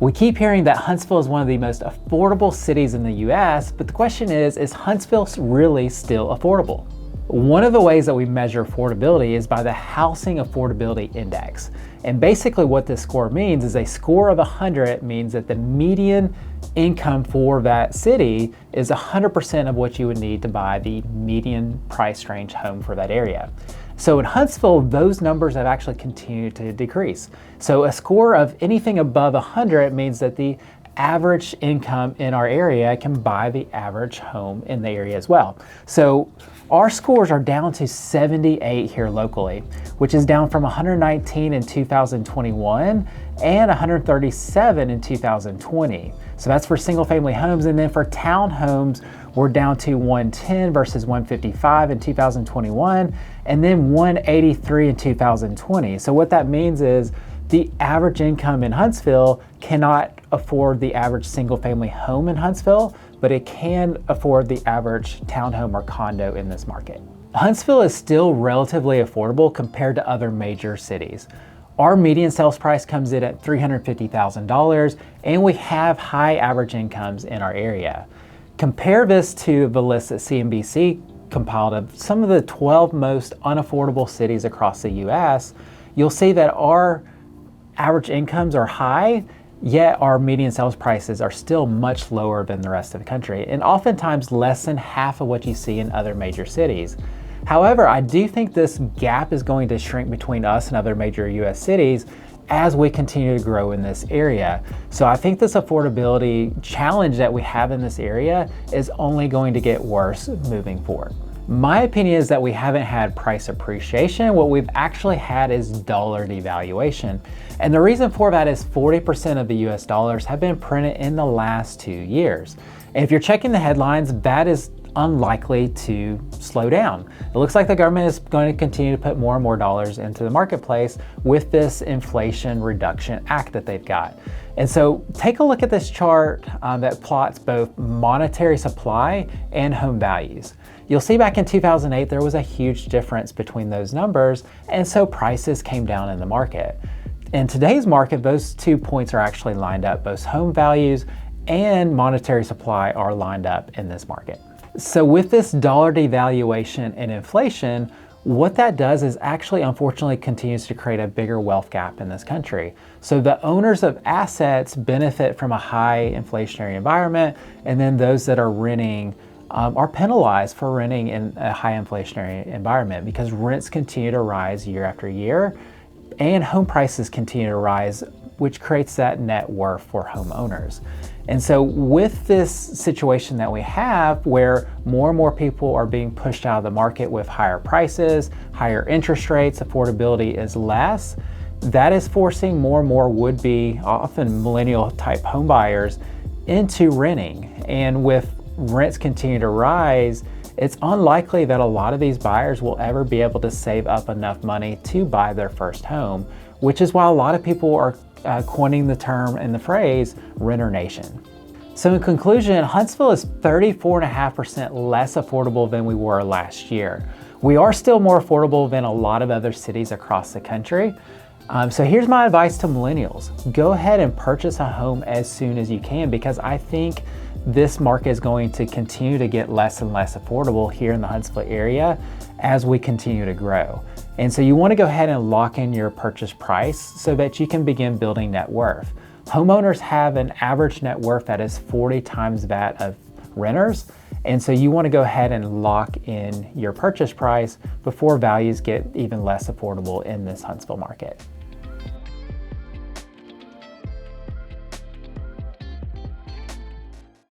We keep hearing that Huntsville is one of the most affordable cities in the US, but the question is Huntsville really still affordable? One of the ways that we measure affordability is by the Housing Affordability Index. And basically what this score means is a score of 100 means that the median income for that city is 100% of what you would need to buy the median price range home for that area. So in Huntsville, those numbers have actually continued to decrease. So a score of anything above 100 means that the average income in our area can buy the average home in the area as well. So our scores are down to 78 here locally, which is down from 119 in 2021 and 137 in 2020. So that's for single family homes. And then for townhomes, we're down to 110 versus 155 in 2021, and then 183 in 2020. So what that means is the average income in Huntsville cannot afford the average single family home in Huntsville, but it can afford the average townhome or condo in this market. Huntsville is still relatively affordable compared to other major cities. Our median sales price comes in at $350,000, and we have high average incomes in our area. Compare this to the list that CNBC compiled of some of the 12 most unaffordable cities across the US. You'll see that our average incomes are high, yet our median sales prices are still much lower than the rest of the country, and oftentimes less than half of what you see in other major cities. However, I do think this gap is going to shrink between us and other major US cities as we continue to grow in this area. So I think this affordability challenge that we have in this area is only going to get worse moving forward. My opinion is that we haven't had price appreciation. What we've actually had is dollar devaluation. And the reason for that is 40% of the US dollars have been printed in the last 2 years. And if you're checking the headlines, that is unlikely to slow down. It looks like the government is going to continue to put more and more dollars into the marketplace with this Inflation Reduction Act that they've got. And so take a look at this chart that plots both monetary supply and home values. You'll see back in 2008, there was a huge difference between those numbers, and so prices came down in the market. In today's market, those 2 points are actually lined up. Both home values and monetary supply are lined up in this market. So with this dollar devaluation and inflation, what that does is actually unfortunately continues to create a bigger wealth gap in this country. So the owners of assets benefit from a high inflationary environment, and then those that are renting are penalized for renting in a high inflationary environment because rents continue to rise year after year and home prices continue to rise, which creates that net worth for homeowners. And so with this situation that we have where more and more people are being pushed out of the market with higher prices, higher interest rates, affordability is less, that is forcing more and more would-be, often millennial type homebuyers into renting. And with rents continue to rise, it's unlikely that a lot of these buyers will ever be able to save up enough money to buy their first home, which is why a lot of people are coining the term and the phrase renter nation. So in conclusion, Huntsville is 34.5% less affordable than we were last year. We are still more affordable than a lot of other cities across the country. So here's my advice to millennials. Go ahead and purchase a home as soon as you can, because I think this market is going to continue to get less and less affordable here in the Huntsville area as we continue to grow. And so you want to go ahead and lock in your purchase price so that you can begin building net worth. Homeowners have an average net worth that is 40 times that of renters. And so you want to go ahead and lock in your purchase price before values get even less affordable in this Huntsville market.